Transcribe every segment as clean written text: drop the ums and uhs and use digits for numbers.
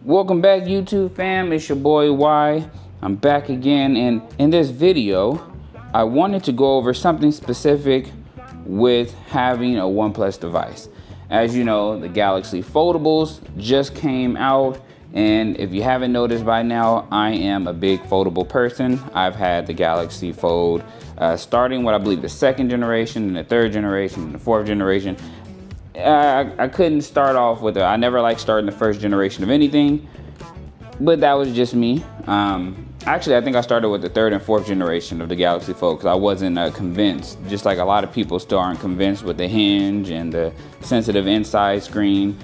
Welcome back, YouTube fam. It's your boy Y. I'm back again, and in this video I wanted to go over something specific with having a OnePlus device. As you know, the Galaxy Foldables just came out, and if you haven't noticed by now, I am a big foldable person. I've had the Galaxy Fold starting what I believe the second generation, and the third generation, and the fourth generation. I couldn't start off with it. I never liked starting the first generation of anything, but that was just me. Actually, I think I started with the third and fourth generation of the Galaxy Fold because I wasn't convinced, just like a lot of people still aren't convinced with the hinge and the sensitive inside screen.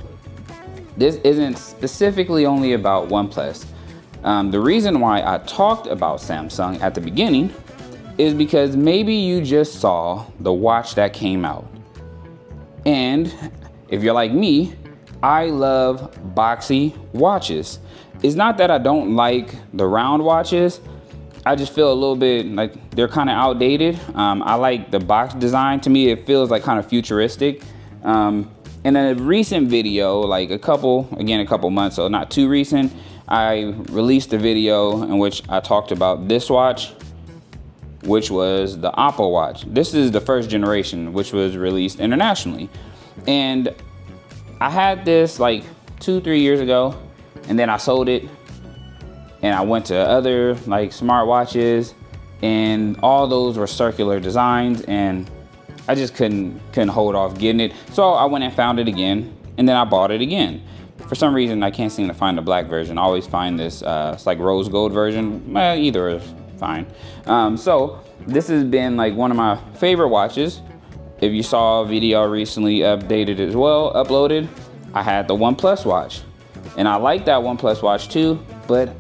This isn't specifically only about OnePlus. The reason why I talked about Samsung at the beginning is because maybe you just saw the watch that came out. And if you're like me, I love boxy watches. It's not that I don't like the round watches. I just feel a little bit like they're kind of outdated. I like the box design. To me, it feels like kind of futuristic. In a recent video, like a couple months, so not too recent, I released a video in which I talked about this watch, which was the Apple Watch. This is the first generation, which was released internationally. And I had this like 2-3 years ago, and then I sold it, and I went to other like smartwatches, and all those were circular designs, and I just couldn't hold off getting it. So I went and found it again, and then I bought it again. For some reason, I can't seem to find the black version. I always find this, it's like rose gold version. Well, either is fine. So this has been like one of my favorite watches. If you saw a video recently updated as well, uploaded, I had the OnePlus watch. And I like that OnePlus watch too, but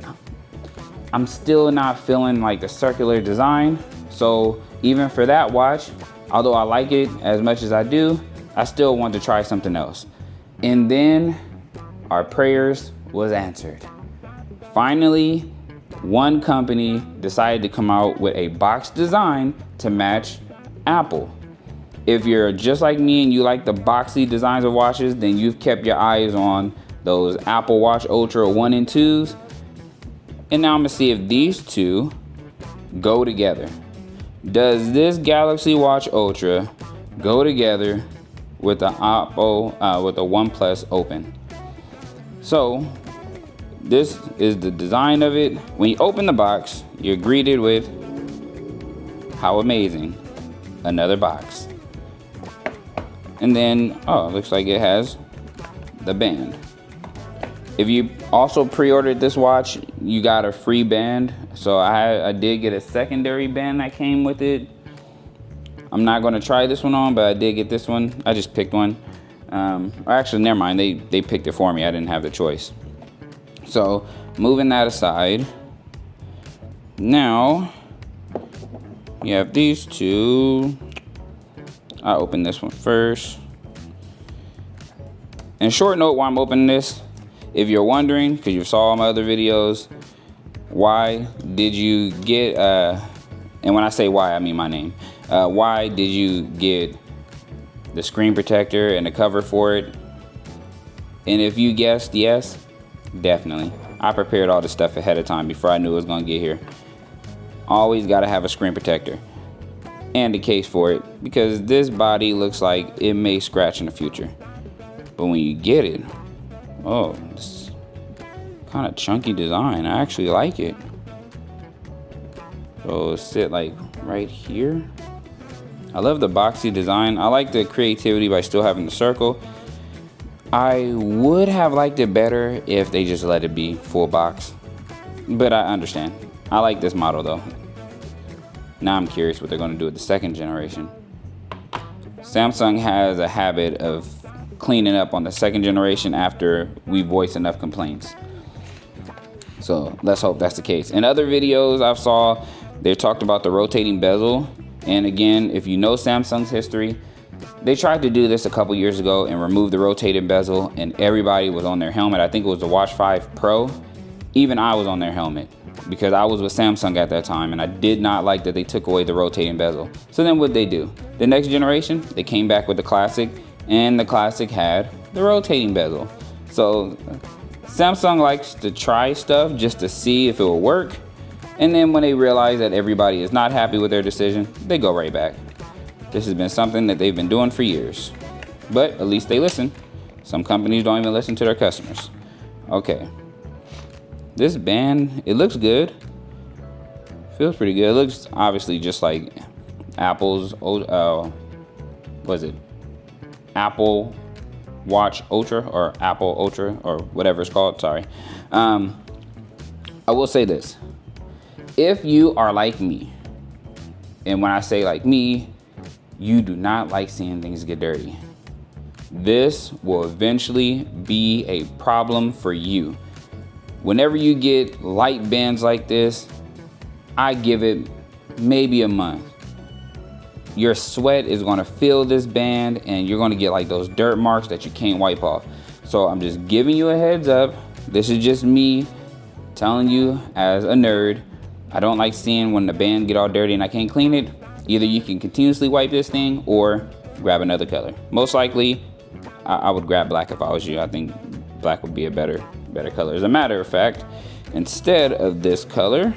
I'm still not feeling like the circular design. So even for that watch, although I like it as much as I do, I still want to try something else. And then our prayers was answered. Finally, one company decided to come out with a box design to match Apple. If you're just like me and you like the boxy designs of watches, then you've kept your eyes on those Apple Watch Ultra 1 and 2s. And now I'm gonna see if these two go together. Does this Galaxy Watch Ultra go together with the Apple, with the OnePlus Open? So this is the design of it. When you open the box, you're greeted with, how amazing, another box. And then, oh, it looks like it has the band. If you also pre-ordered this watch, you got a free band. So I did get a secondary band that came with it. I'm not gonna try this one on, but I did get this one. I just picked one. Or actually, never mind, they picked it for me. I didn't have the choice. So moving that aside, now you have these two. I'll open this one first. And short note while I'm opening this, if you're wondering, because you saw my other videos, why did you get, and when I say why, I mean my name. Why did you get the screen protector and the cover for it? And if you guessed yes, definitely. I prepared all the stuff ahead of time before I knew it was gonna get here. Always gotta have a screen protector and a case for it, because this body looks like it may scratch in the future. But when you get it, oh, this kind of chunky design. I actually like it. So it'll sit like right here. I love the boxy design. I like the creativity by still having the circle. I would have liked it better if they just let it be full box, but I understand. I like this model though. Now I'm curious what they're going to do with the second generation. Samsung has a habit of cleaning up on the second generation after we voice enough complaints. So let's hope that's the case. In other videos I saw, they talked about the rotating bezel. And again, if you know Samsung's history, they tried to do this a couple years ago and remove the rotating bezel, and everybody was on their helmet. I think it was the Watch 5 Pro. Even I was on their helmet, because I was with Samsung at that time, and I did not like that they took away the rotating bezel. So then what'd they do? The next generation, they came back with the Classic, and the Classic had the rotating bezel. So Samsung likes to try stuff just to see if it will work. And then when they realize that everybody is not happy with their decision, they go right back. This has been something that they've been doing for years. But at least they listen. Some companies don't even listen to their customers. Okay. This band, it looks good. Feels pretty good. It looks obviously just like Apple's was it Apple Watch Ultra or Apple Ultra or whatever it's called. Sorry. I will say this. If you are like me, and when I say like me, you do not like seeing things get dirty, this will eventually be a problem for you. Whenever you get light bands like this, I give it maybe a month. Your sweat is gonna fill this band and you're gonna get like those dirt marks that you can't wipe off. So I'm just giving you a heads up. This is just me telling you as a nerd. I don't like seeing when the band get all dirty and I can't clean it. Either you can continuously wipe this thing or grab another color. Most likely, I would grab black if I was you. I think black would be a better color. As a matter of fact, instead of this color,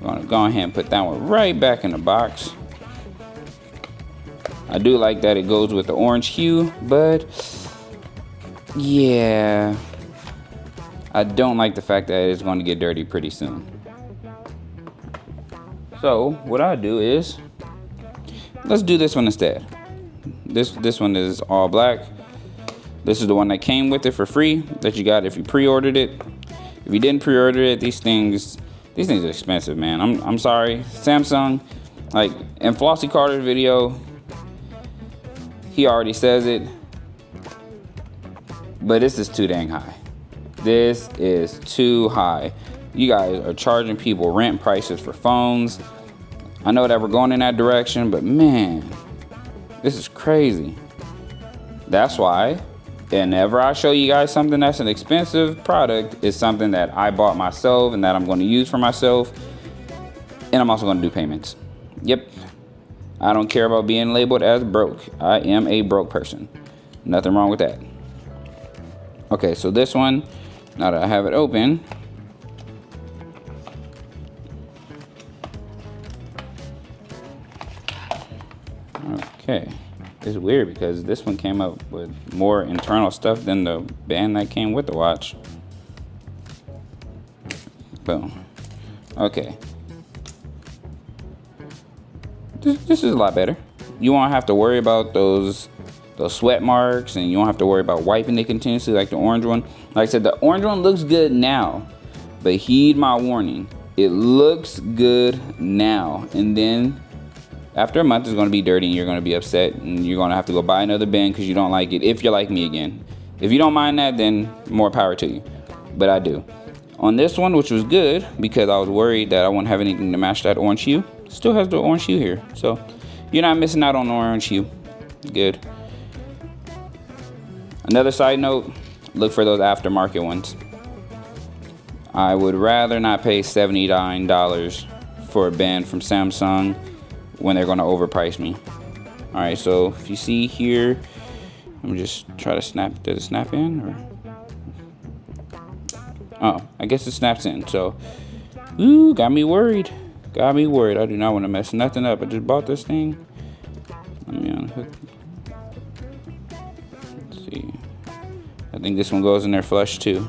I'm gonna go ahead and put that one right back in the box. I do like that it goes with the orange hue, but yeah, I don't like the fact that it's going to get dirty pretty soon. So what I do is, let's do this one instead. This one is all black. This is the one that came with it for free, that you got if you pre-ordered it. If you didn't pre-order it, these things are expensive, man. I'm sorry, Samsung. Like in Flossie Carter's video, he already says it, but this is too dang high. This is too high. You guys are charging people rent prices for phones. I know that we're going in that direction, but man, this is crazy. That's why whenever I show you guys something that's an expensive product, it's something that I bought myself and that I'm going to use for myself. And I'm also going to do payments. Yep. I don't care about being labeled as broke. I am a broke person. Nothing wrong with that. Okay, so this one, now that I have it open, okay, it's weird because this one came up with more internal stuff than the band that came with the watch. Boom. Okay. This is a lot better. You won't have to worry about those sweat marks, and you don't have to worry about wiping it continuously like the orange one. Like I said, the orange one looks good now, but heed my warning. It looks good now, and then after a month it's going to be dirty and you're going to be upset and you're going to have to go buy another band because you don't like it, if you're like me again. If you don't mind that, then more power to you, but I do. On this one, which was good because I was worried that I wouldn't have anything to match that orange hue, still has the orange hue here, so you're not missing out on the orange hue. Good. Another side note, look for those aftermarket ones. I would rather not pay $79 for a band from Samsung when they're going to overprice me. All right, so if you see here, let me just try to snap. Does it snap in? Or? Oh, I guess it snaps in. So, ooh, got me worried. Got me worried. I do not want to mess nothing up. I just bought this thing. Let me unhook. Let's see. I think this one goes in there flush too.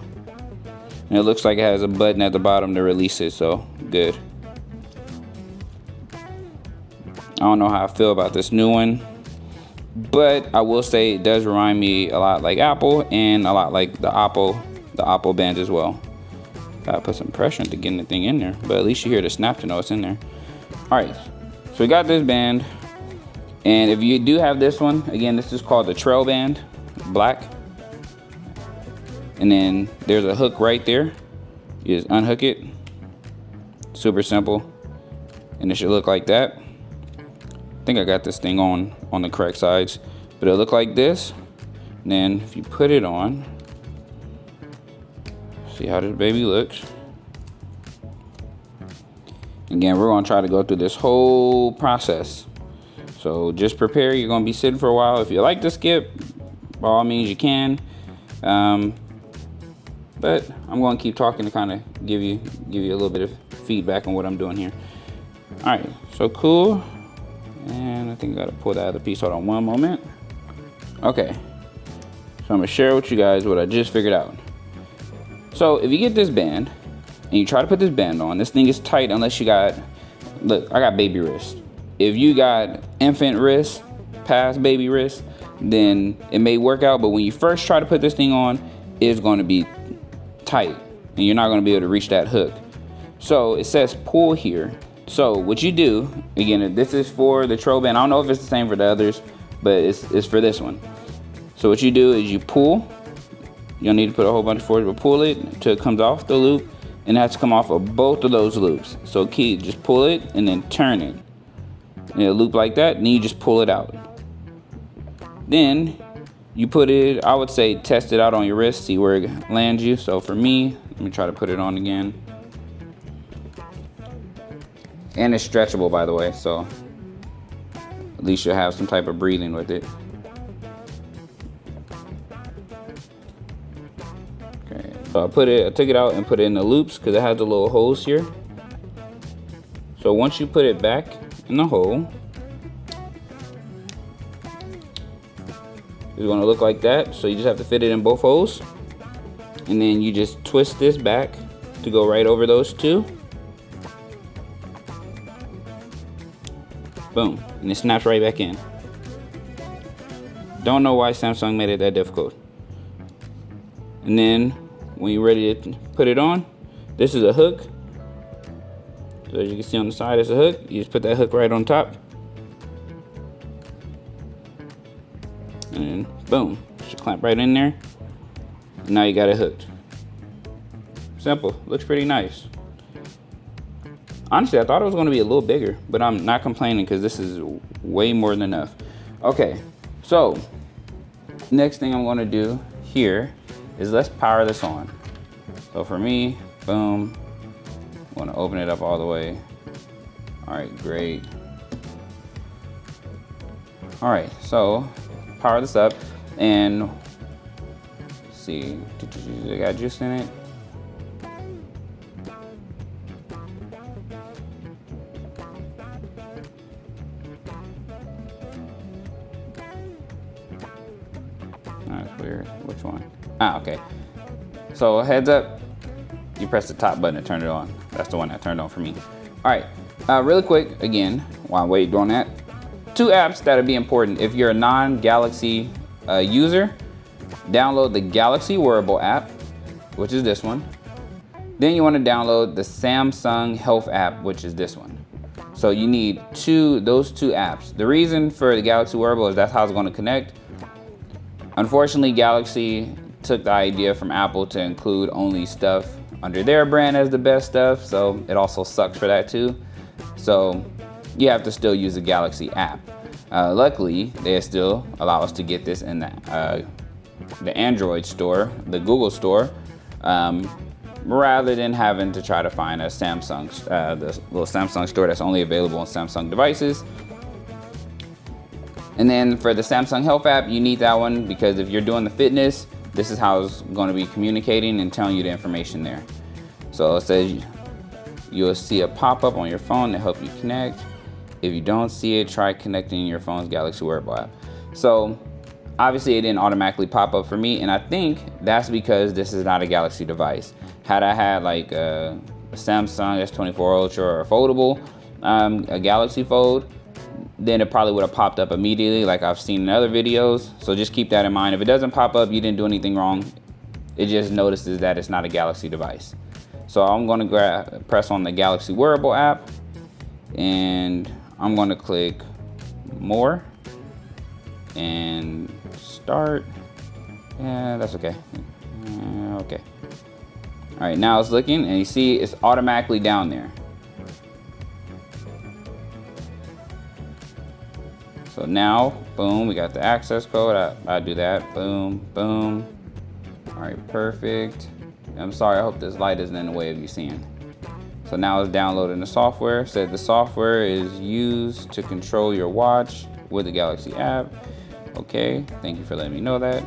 And it looks like it has a button at the bottom to release it, so good. I don't know how I feel about this new one, but I will say it does remind me a lot like Apple and a lot like the Apple band as well. Gotta put some pressure into getting the thing in there, but at least you hear the snap to know it's in there. All right, so we got this band, and if you do have this one, again, this is called the Trail Band, black. And then there's a hook right there. You just unhook it. Super simple. And it should look like that. I think I got this thing on the correct sides, but it'll look like this. And then if you put it on, see how this baby looks. Again, we're gonna try to go through this whole process. So just prepare, you're gonna be sitting for a while. If you like to skip, by all means you can. but I'm going to keep talking to kind of give you a little bit of feedback on what I'm doing here. All right, so cool. And I think I gotta pull that other piece. Hold on one moment. Okay, so I'm gonna share with you guys what I just figured out. So if you get this band and you try to put this band on, this thing is tight unless you got, look, I got baby wrist. If you got infant wrist, past baby wrist, then it may work out, but when you first try to put this thing on, it's gonna be tight and you're not gonna be able to reach that hook. So it says pull here. So what you do, again, this is for the Tro band. I don't know if it's the same for the others, but it's for this one. So what you do is you pull. You don't need to put a whole bunch of force, but pull it until it comes off the loop, and it has to come off of both of those loops. So just pull it and then turn it. And it'll loop like that, and then you just pull it out. Then you put it, I would say test it out on your wrist, see where it lands you. So for me, let me try to put it on again. And it's stretchable, by the way, so at least you'll have some type of breathing with it. Okay, so I took it out and put it in the loops because it has the little holes here. So once you put it back in the hole, it's gonna look like that. So you just have to fit it in both holes, and then you just twist this back to go right over those two. Boom, and it snaps right back in. Don't know why Samsung made it that difficult. And then when you're ready to put it on, this is a hook. So as you can see on the side, it's a hook. You just put that hook right on top. And then boom, just clamp right in there. And now you got it hooked. Simple, looks pretty nice. Honestly, I thought it was going to be a little bigger, but I'm not complaining because this is way more than enough. Okay, so next thing I'm going to do here is let's power this on. So for me, boom, I want to open it up all the way. All right, great. All right, so power this up, and let's see, I got juice in it. That's weird. Which one? Ah, okay. So heads up, you press the top button to turn it on. That's the one that turned on for me. All right, really quick, again, while I'm waiting on that, 2 apps that'll be important. If you're a non-Galaxy user, download the Galaxy Wearable app, which is this one. Then you want to download the Samsung Health app, which is this one. So you need those two apps. The reason for the Galaxy Wearable is that's how it's going to connect. Unfortunately, Galaxy took the idea from Apple to include only stuff under their brand as the best stuff, so it also sucks for that too. So you have to still use the Galaxy app. Luckily, they still allow us to get this in the Android store, the Google store, rather than having to try to find a Samsung, the little Samsung store that's only available on Samsung devices. And then for the Samsung Health app, you need that one because if you're doing the fitness, this is how it's going to be communicating and telling you the information there. So it says you'll see a pop-up on your phone to help you connect. If you don't see it, try connecting your phone's Galaxy Wearable app. So obviously it didn't automatically pop up for me, and I think that's because this is not a Galaxy device. Had I had like a Samsung S24 Ultra or a foldable, a Galaxy Fold, then it probably would have popped up immediately like I've seen in other videos. So just keep that in mind. If it doesn't pop up, you didn't do anything wrong. It just notices that it's not a Galaxy device. So I'm going to press on the Galaxy Wearable app, and I'm going to click More and Start. Yeah, that's okay. Okay. All right, now it's looking, and you see it's automatically down there. So now, boom, we got the access code. I'll do that. Boom, boom. All right, perfect. I'm sorry, I hope this light isn't in the way of you seeing. So now it's downloading the software. Said the software is used to control your watch with the Galaxy app. Okay, thank you for letting me know that.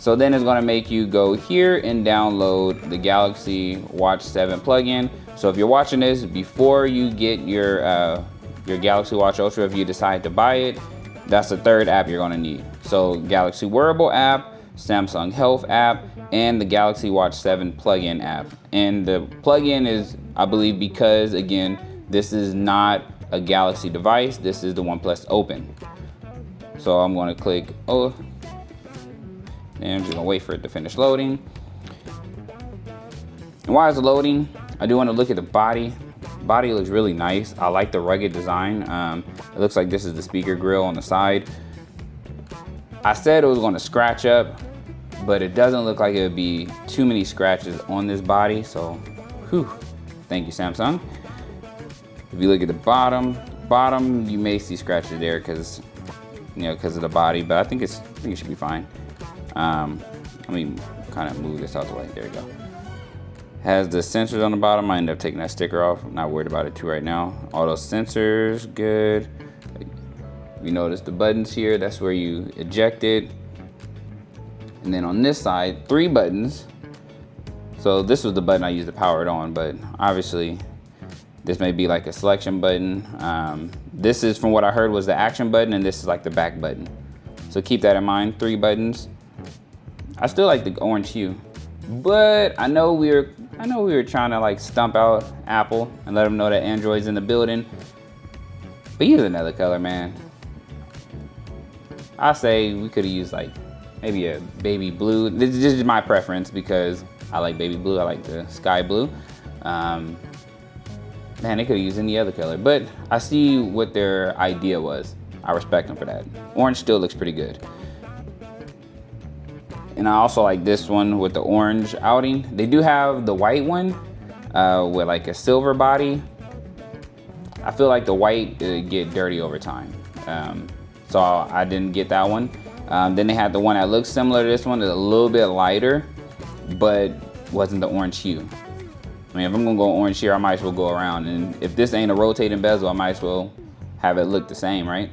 So then it's gonna make you go here and download the Galaxy Watch 7 plugin. So if you're watching this before you get your Galaxy Watch Ultra, if you decide to buy it, that's the third app you're gonna need. So Galaxy Wearable app, Samsung Health app, and the Galaxy Watch 7 plugin app. And the plugin is, I believe, because again, this is not a Galaxy device, this is the OnePlus Open. So I'm gonna click, oh, and I'm just gonna wait for it to finish loading. And while it's loading, I do wanna look at the body. Body looks really nice. I like the rugged design. It looks like this is the speaker grill on the side. I said it was gonna scratch up, but it doesn't look like it would be too many scratches on this body, so whew, thank you, Samsung. If you look at the bottom, you may see scratches there because of the body, but I think it should be fine. Let me kind of move this out the way. There we go. Has the sensors on the bottom. I ended up taking that sticker off. I'm not worried about it too right now. All those sensors, good. You notice the buttons here, that's where you eject it. And then on this side, 3 buttons. So this was the button I used to power it on, but obviously this may be like a selection button. This is, from what I heard, was the action button, and this is like the back button. So keep that in mind, 3 buttons. I still like the orange hue, but I know we were trying to like stump out Apple and let them know that Android's in the building. But use another color, man. I say we could have used like maybe a baby blue. This is just my preference because I like baby blue. I like the sky blue. Man, they could have used any other color, but I see what their idea was. I respect them for that. Orange still looks pretty good. And I also like this one with the orange outing. They do have the white one with like a silver body. I feel like the white get dirty over time. So I didn't get that one. Then they had the one that looks similar to this one, a little bit lighter, but wasn't the orange hue. I mean, if I'm gonna go orange here, I might as well go around. And if this ain't a rotating bezel, I might as well have it look the same, right?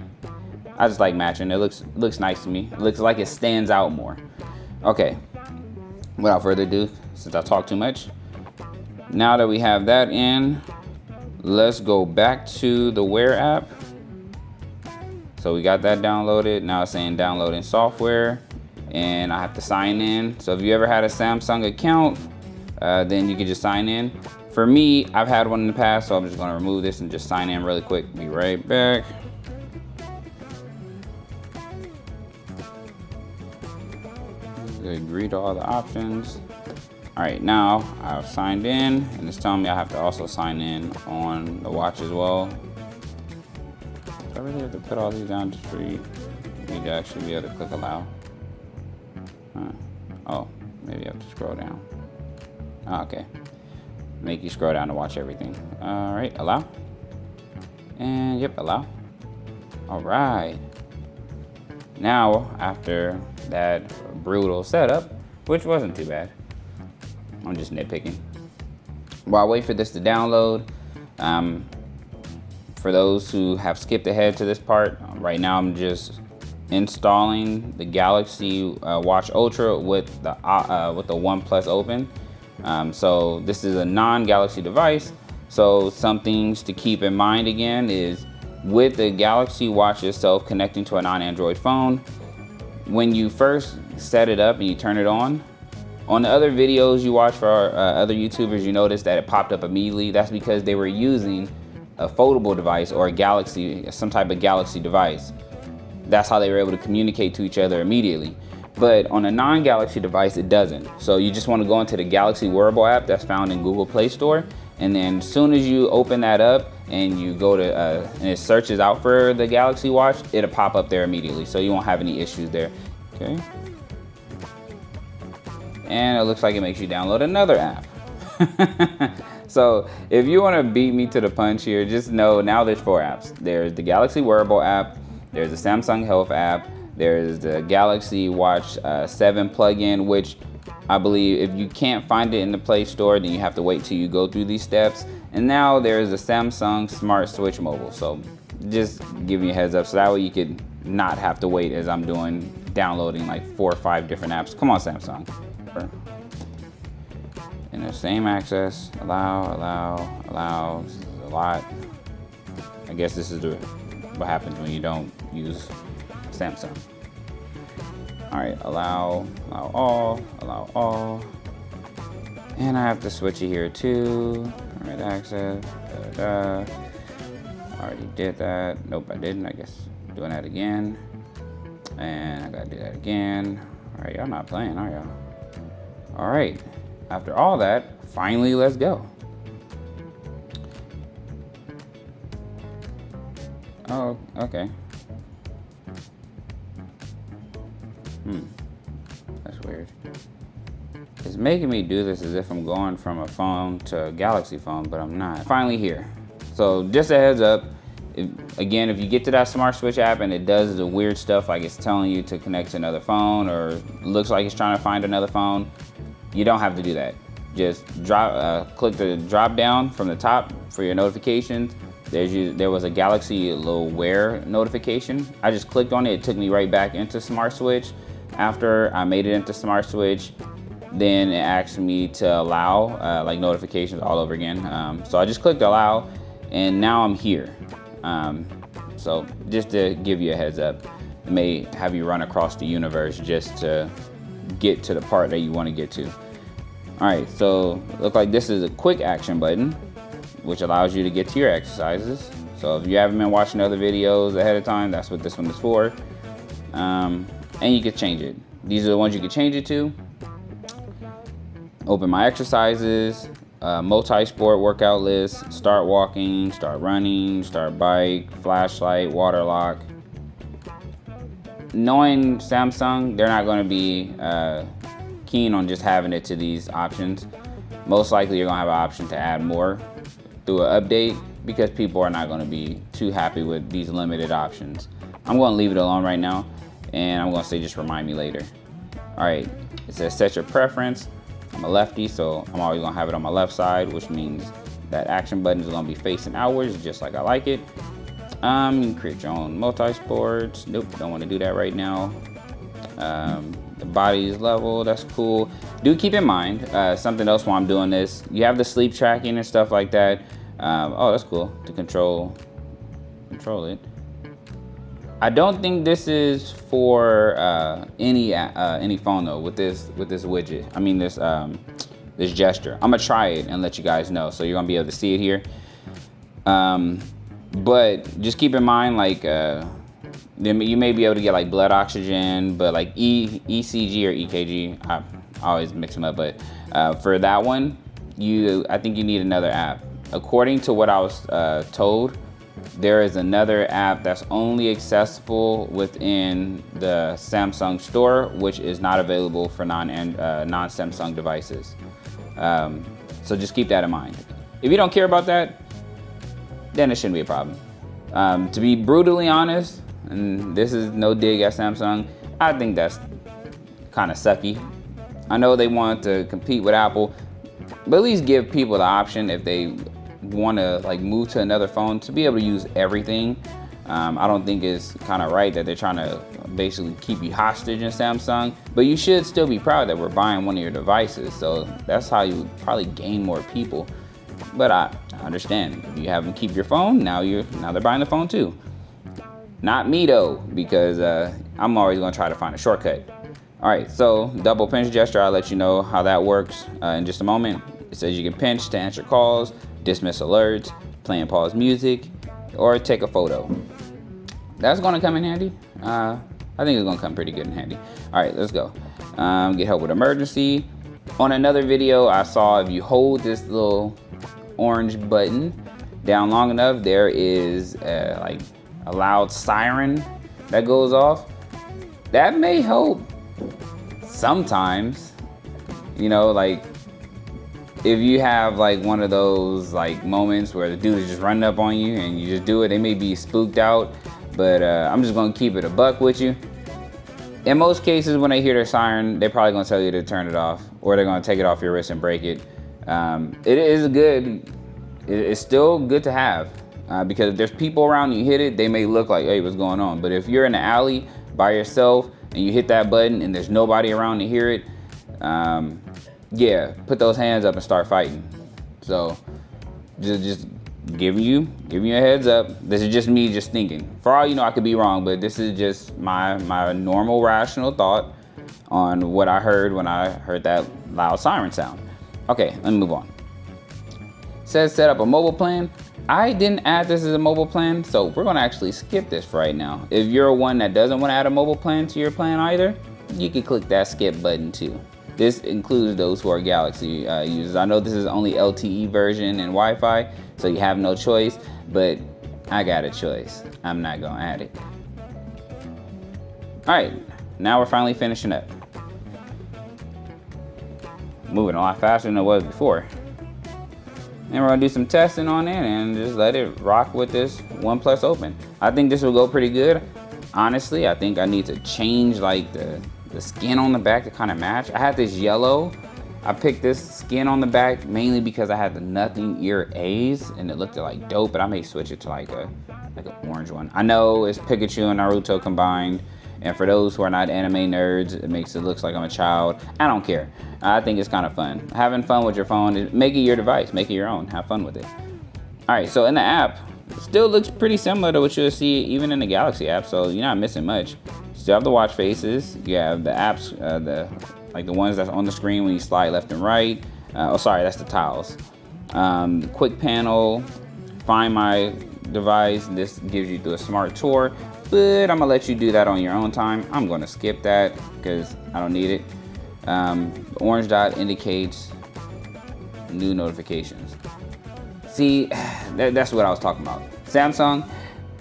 I just like matching. It looks nice to me. It looks like it stands out more. Okay, without further ado, since I talk too much, now that we have that in, let's go back to the Wear app. So we got that downloaded. Now it's saying downloading software, and I have to sign in. So if you ever had a Samsung account, then you can just sign in. For me, I've had one in the past, so I'm just gonna remove this and just sign in really quick. Be right back. Agree to all the options. All right, now I've signed in, and it's telling me I have to also sign in on the watch as well. Do I really have to put all these down just for you? Need to actually be able to click allow. Oh, maybe I have to scroll down. Oh, okay. Make you scroll down to watch everything. All right, allow. And yep, allow. All right. Now, after that brutal setup, which wasn't too bad, I'm just nitpicking. While I wait for this to download, for those who have skipped ahead to this part, right now I'm just installing the Galaxy Watch Ultra with the OnePlus Open. So this is a non-Galaxy device. So some things to keep in mind again is with the Galaxy Watch itself connecting to a non-Android phone, when you first set it up and you turn it on the other videos you watch for other YouTubers, you notice that it popped up immediately. That's because they were using a foldable device or a Galaxy, some type of Galaxy device. That's how they were able to communicate to each other immediately. But on a non-Galaxy device, it doesn't. So you just want to go into the Galaxy Wearable app that's found in Google Play Store. And then as soon as you open that up and you go to, and it searches out for the Galaxy Watch, it'll pop up there immediately. So you won't have any issues there. Okay. And it looks like it makes you download another app. So if you want to beat me to the punch here, just know now there's 4 apps. There's the Galaxy Wearable app, there's the Samsung Health app, there's the Galaxy Watch 7 plugin, which I believe if you can't find it in the Play Store, then you have to wait till you go through these steps. And now there's the Samsung Smart Switch Mobile. So just giving you a heads up, so that way you could not have to wait as I'm doing downloading like 4 or 5 different apps. Come on, Samsung. In the same access, allow. This is a lot. I guess this is what happens when you don't use Samsung. All right, allow all. And I have to switch it here too. All right, access, already did that. Nope, I didn't. I guess I'm doing that again. And I gotta do that again. All right, y'all not playing, are y'all? All right, after all that, finally, let's go. Oh, okay. That's weird. It's making me do this as if I'm going from a phone to a Galaxy phone, but I'm not. Finally here. So just a heads up, again, if you get to that Smart Switch app and it does the weird stuff like it's telling you to connect to another phone or looks like it's trying to find another phone, you don't have to do that. Just click the drop down from the top for your notifications. There was a Galaxy little Wear notification. I just clicked on it. It took me right back into Smart Switch. After I made it into Smart Switch, then it asked me to allow like notifications all over again. So I just clicked allow, and now I'm here. So just to give you a heads up, it may have you run across the universe just to get to the part that you want to get to. All right, so look like this is a quick action button, which allows you to get to your exercises. So if you haven't been watching other videos ahead of time, that's what this one is for. And you can change it. These are the ones you can change it to. Open my exercises, multi-sport workout list, start walking, start running, start bike, flashlight, water lock. Knowing Samsung, they're not going to be keen on just having it to these options. Most likely you're going to have an option to add more through an update because people are not going to be too happy with these limited options. I'm going to leave it alone right now, and I'm going to say just remind me later. All right, it says set your preference. I'm a lefty, so I'm always gonna have it on my left side, which means that action button is gonna be facing outwards, just like I like it. You can create your own multi-sports. Nope, don't wanna do that right now. The body is level, that's cool. Do keep in mind, something else while I'm doing this, you have the sleep tracking and stuff like that. Oh, that's cool, to control it. I don't think this is for any phone though. With this widget, I mean this gesture. I'm gonna try it and let you guys know, so you're gonna be able to see it here. But just keep in mind, like you may be able to get like blood oxygen, but like ECG or EKG, I always mix them up. But for that one, I think you need another app. According to what I was told, there is another app that's only accessible within the Samsung store, which is not available for non-Samsung devices. So just keep that in mind. If you don't care about that, then it shouldn't be a problem. To be brutally honest, and this is no dig at Samsung, I think that's kind of sucky. I know they want to compete with Apple, but at least give people the option if they want to like move to another phone to be able to use everything. I don't think it's kind of right that they're trying to basically keep you hostage in Samsung, but you should still be proud that we're buying one of your devices. So that's how you probably gain more people. But I understand if you have them keep your phone, now they're buying the phone too. Not me though, because I'm always going to try to find a shortcut. All right, so double pinch gesture, I'll let you know how that works in just a moment. It says you can pinch to answer calls, dismiss alerts, play and pause music, or take a photo. That's gonna come in handy. I think it's gonna come pretty good in handy. All right, let's go. Get help with emergency. On another video, I saw if you hold this little orange button down long enough, there is like a loud siren that goes off. That may help sometimes, you know, like if you have like one of those like moments where the dude is just running up on you and you just do it, they may be spooked out, but I'm just gonna keep it a buck with you. In most cases, when they hear their siren, they're probably gonna tell you to turn it off, or they're gonna take it off your wrist and break it. It's still good to have, because if there's people around you hit it, they may look like, hey, what's going on? But if you're in the alley by yourself, and you hit that button and there's nobody around to hear it, yeah, put those hands up and start fighting. So just giving you a heads up. This is just me just thinking. For all you know, I could be wrong, but this is just my normal rational thought on what I heard when I heard that loud siren sound. Okay, let me move on. It says set up a mobile plan. I didn't add this as a mobile plan, so we're gonna actually skip this for right now. If you're one that doesn't want to add a mobile plan to your plan either, you can click that skip button too. This includes those who are Galaxy users. I know this is only LTE version and Wi-Fi, so you have no choice, but I got a choice. I'm not gonna add it. All right, now we're finally finishing up. Moving a lot faster than it was before. And we're gonna do some testing on it and just let it rock with this OnePlus Open. I think this will go pretty good. Honestly, I think I need to change like the skin on the back to kind of match. I had this yellow. I picked this skin on the back mainly because I had the Nothing Ear A's and it looked like dope, but I may switch it to like an orange one. I know it's Pikachu and Naruto combined, and for those who are not anime nerds, it makes it look like I'm a child. I don't care. I think it's kind of fun. Having fun with your phone, make it your device, make it your own, have fun with it. All right, so in the app, it still looks pretty similar to what you'll see even in the Galaxy app, so you're not missing much. Still have the watch faces, you have the apps, the ones that's on the screen when you slide left and right. Oh, sorry, that's the tiles. Quick panel, find my device. This gives you the smart tour, but I'm gonna let you do that on your own time. I'm gonna skip that because I don't need it. The orange dot indicates new notifications. See, that's what I was talking about. Samsung,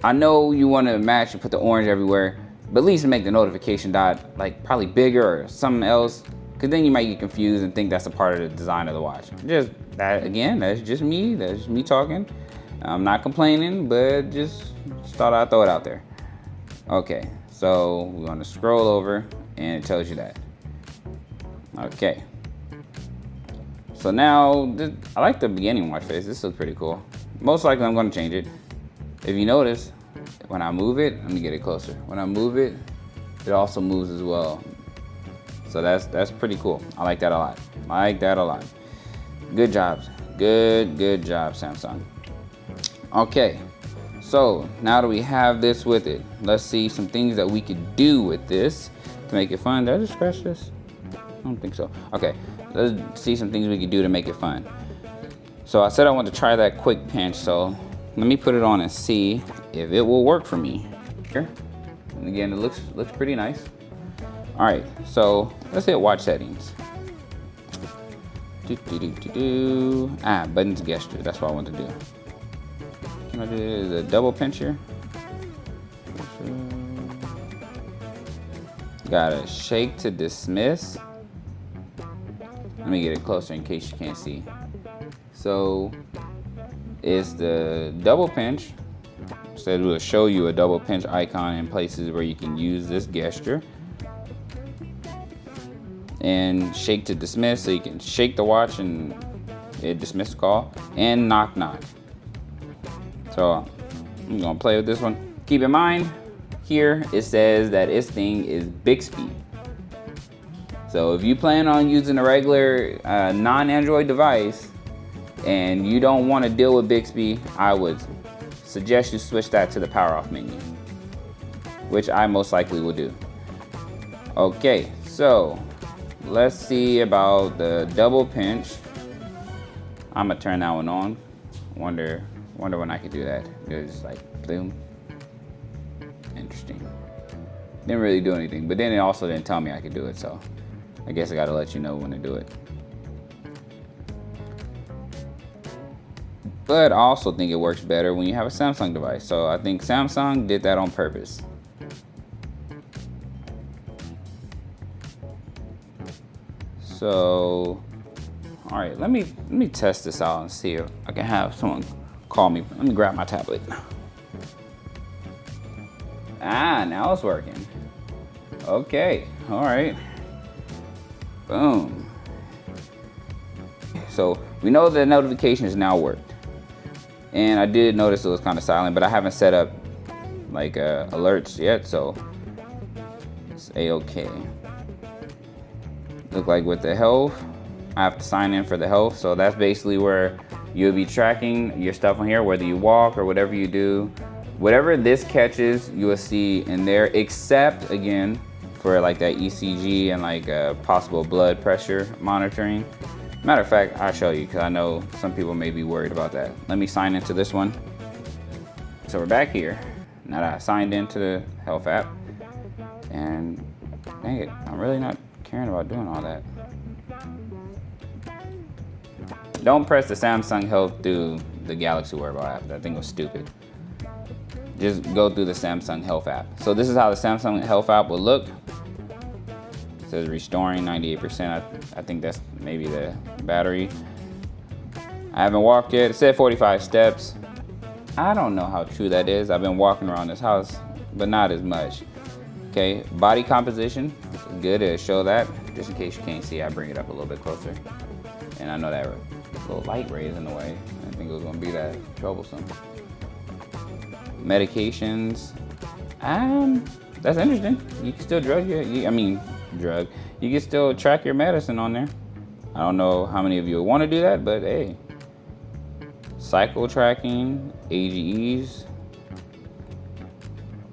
I know you want to match and put the orange everywhere, but at least make the notification dot like probably bigger or something else, because then you might get confused and think that's a part of the design of the watch. Just that, again, that's just me talking. I'm not complaining, but just thought I'd throw it out there. Okay, so we're gonna scroll over and it tells you that. Okay. So now, I like the beginning watch face. This looks pretty cool. Most likely I'm gonna change it. If you notice, when I move it, let me get it closer. When I move it, it also moves as well. So that's pretty cool. I like that a lot. I like that a lot. Good jobs. Good job, Samsung. Okay, so now that we have this with it, let's see some things that we could do with this to make it fun. Did I just scratch this? I don't think so. Okay, let's see some things we could do to make it fun. So I said I want to try that quick pinch, so let me put it on and see if it will work for me. Here, and again, it looks pretty nice. All right, so let's hit watch settings. Buttons gesture, that's what I want to do. Can I do the double pinch here? Gotta shake to dismiss. Let me get it closer in case you can't see. So it's the double pinch. So it will show you a double pinch icon in places where you can use this gesture. And shake to dismiss, so you can shake the watch and it dismiss the call. And knock knock. So I'm gonna play with this one. Keep in mind, here it says that this thing is Bixby. So if you plan on using a regular non-Android device and you don't want to deal with Bixby, I would suggest you switch that to the power off menu, which I most likely will do. Okay, so let's see about the double pinch. I'm gonna turn that one on. Wonder when I could do that. It's like boom. Interesting. Didn't really do anything, but then it also didn't tell me I could do it, so I guess I gotta let you know when to do it. But I also think it works better when you have a Samsung device. So I think Samsung did that on purpose. So, all right, let me test this out and see if I can have someone call me. Let me grab my tablet. Ah, now it's working. Okay, all right. Boom. So we know the notifications now worked. And I did notice it was kind of silent, but I haven't set up like alerts yet, so It's a-okay. Look like with the health, I have to sign in for the health. So that's basically where you'll be tracking your stuff on here, whether you walk or whatever you do. Whatever this catches, you will see in there, except again, for like that ECG and like possible blood pressure monitoring. Matter of fact, I'll show you because I know some people may be worried about that. Let me sign into this one. So we're back here. Now that I signed into the health app, and dang it, I'm really not caring about doing all that. Don't press the Samsung Health through the Galaxy Wearable app. That thing was stupid. Just go through the Samsung Health app. So this is how the Samsung Health app will look. It says restoring 98%. I think that's maybe the battery. I haven't walked yet. It said 45 steps. I don't know how true that is. I've been walking around this house, but not as much. Okay, body composition. It's good to show that. Just in case you can't see, I bring it up a little bit closer. And I know that little light ray is in the way. I didn't think it was gonna be that troublesome. Medications. That's interesting. You can still you can still track your medicine on there. I don't know how many of you want to do that, but hey. Cycle tracking, AGEs,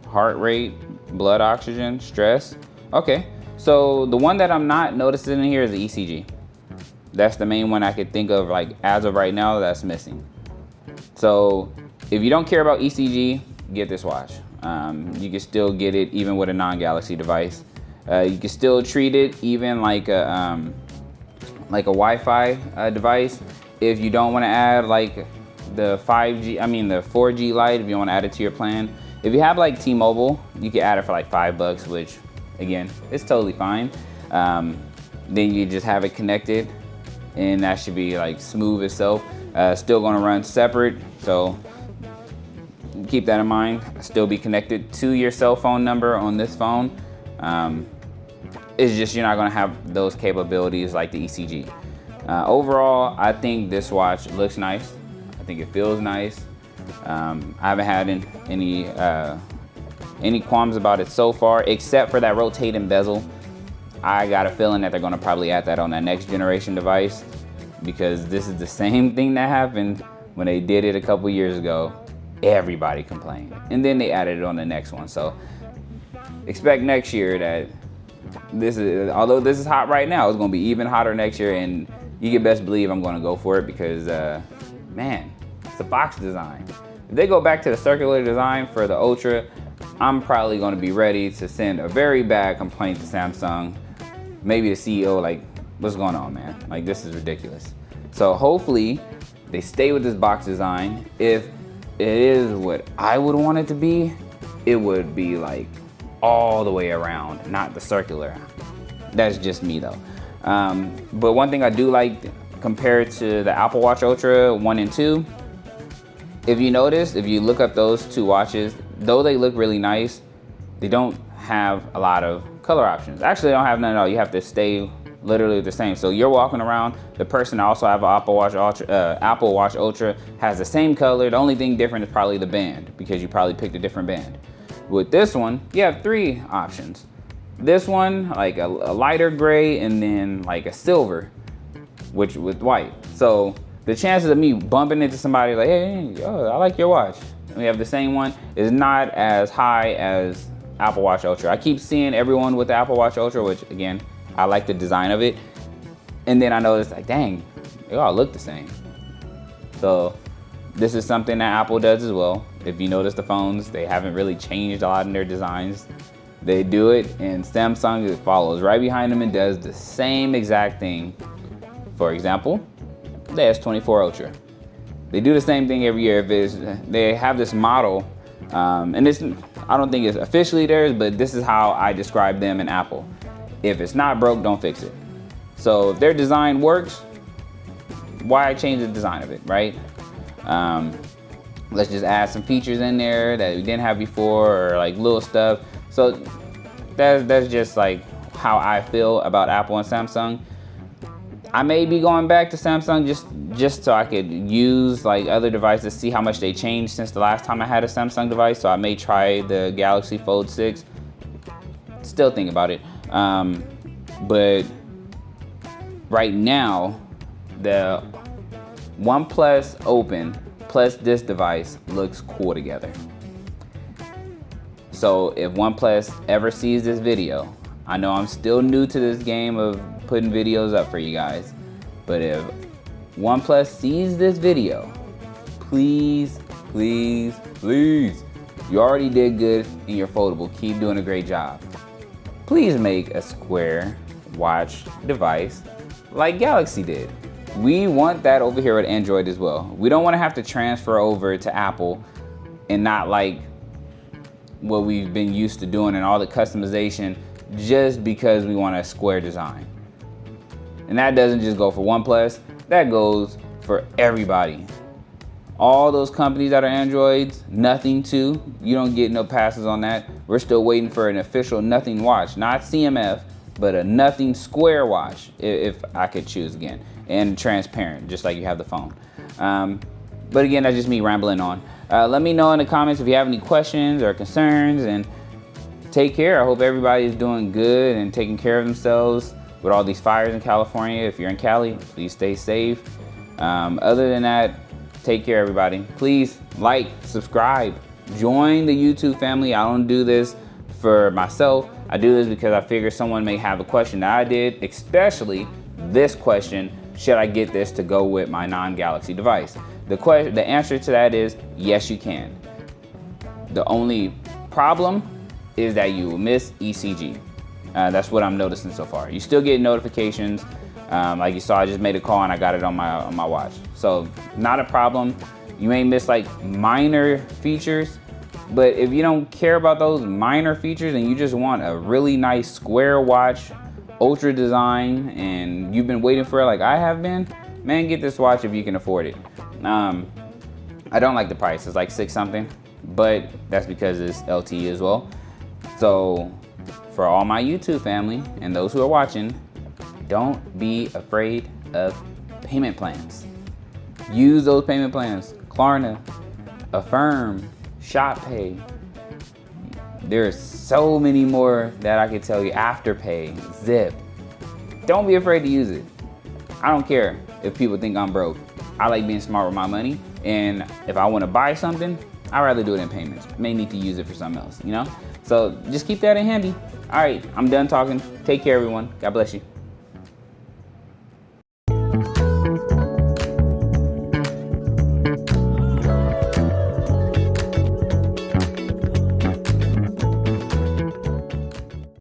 heart rate, blood oxygen, stress. Okay, so the one that I'm not noticing in here is the ECG. That's the main one I could think of, like as of right now, that's missing. So if you don't care about ECG, get this watch. You can still get it even with a non-Galaxy device. You can still treat it even like a Wi-Fi device. If you don't want to add like the 4G Lite, if you want to add it to your plan. If you have like T-Mobile, you can add it for like $5, which again, it's totally fine. Then you just have it connected, and that should be like smooth itself. Still gonna run separate, so keep that in mind. Still be connected to your cell phone number on this phone. It's just you're not gonna have those capabilities like the ECG. Overall, I think this watch looks nice. I think it feels nice. I haven't had any qualms about it so far, except for that rotating bezel. I got a feeling that they're gonna probably add that on that next generation device, because this is the same thing that happened when they did it a couple years ago. Everybody complained, and then they added it on the next one. So expect next year that although this is hot right now, it's gonna be even hotter next year, and you can best believe I'm gonna go for it because man, it's the box design. If they go back to the circular design for the Ultra, I'm probably gonna be ready to send a very bad complaint to Samsung. Maybe the CEO, like, what's going on, man? Like, this is ridiculous. So hopefully they stay with this box design. If it is what I would want it to be, it would be like all the way around, not the circular. That's just me though. But one thing I do like compared to the Apple Watch Ultra 1 and 2, if you notice, if you look up those two watches, though they look really nice, they don't have a lot of color options. Actually, they don't have none at all. You have to stay literally the same. So you're walking around, the person that also have an Apple Watch Ultra has the same color. The only thing different is probably the band, because you probably picked a different band. With this one, you have 3 options. This one, like a lighter gray, and then like a silver, which with white. So the chances of me bumping into somebody like, hey, I like your watch, and we have the same one, is not as high as Apple Watch Ultra. I keep seeing everyone with the Apple Watch Ultra, which again, I like the design of it. And then I noticed like, dang, they all look the same. So this is something that Apple does as well. If you notice the phones, they haven't really changed a lot in their designs. They do it, and Samsung follows right behind them and does the same exact thing. For example, the S24 Ultra. They do the same thing every year. They have this model, and this, I don't think it's officially theirs, but this is how I describe them in Apple. If it's not broke, don't fix it. So if their design works, why change the design of it, right? Let's just add some features in there that we didn't have before, or like little stuff. So that's just like how I feel about Apple and Samsung. I may be going back to Samsung just so I could use like other devices, see how much they changed since the last time I had a Samsung device. So I may try the Galaxy Fold 6. It's still think about it. But right now, the OnePlus Open plus this device looks cool together. So if OnePlus ever sees this video, I know I'm still new to this game of putting videos up for you guys, but if OnePlus sees this video, please, please, please, you already did good in your foldable, keep doing a great job. Please make a square watch device like Galaxy did. We want that over here with Android as well. We don't want to have to transfer over to Apple and not like what we've been used to doing and all the customization just because we want a square design. And that doesn't just go for OnePlus, that goes for everybody. All those companies that are Androids, Nothing too, you don't get no passes on that. We're still waiting for an official Nothing watch, not CMF, but a Nothing square watch, if I could choose again. And transparent, just like you have the phone. But again, that's just me rambling on. Let me know in the comments if you have any questions or concerns, and take care. I hope everybody's doing good and taking care of themselves with all these fires in California. If you're in Cali, please stay safe. Other than that, take care, everybody. Please like, subscribe, join the YouTube family. I don't do this for myself. I do this because I figure someone may have a question that I did, especially this question: should I get this to go with my non-Galaxy device? The answer to that is yes, you can. The only problem is that you will miss ECG. That's what I'm noticing so far. You still get notifications. Like you saw, I just made a call and I got it on my watch. So not a problem. You may miss like minor features, but if you don't care about those minor features and you just want a really nice square watch, ultra design, and you've been waiting for it like I have been, man, get this watch if you can afford it. I don't like the price. It's like $6 something, but that's because it's LTE as well. So for all my YouTube family and those who are watching, don't be afraid of payment plans. Use those payment plans. Klarna, Affirm, ShopPay. There's so many more that I could tell you. Afterpay, Zip. Don't be afraid to use it. I don't care if people think I'm broke. I like being smart with my money, and if I want to buy something, I'd rather do it in payments. May need to use it for something else, you know? So just keep that in handy. All right, I'm done talking. Take care, everyone. God bless you.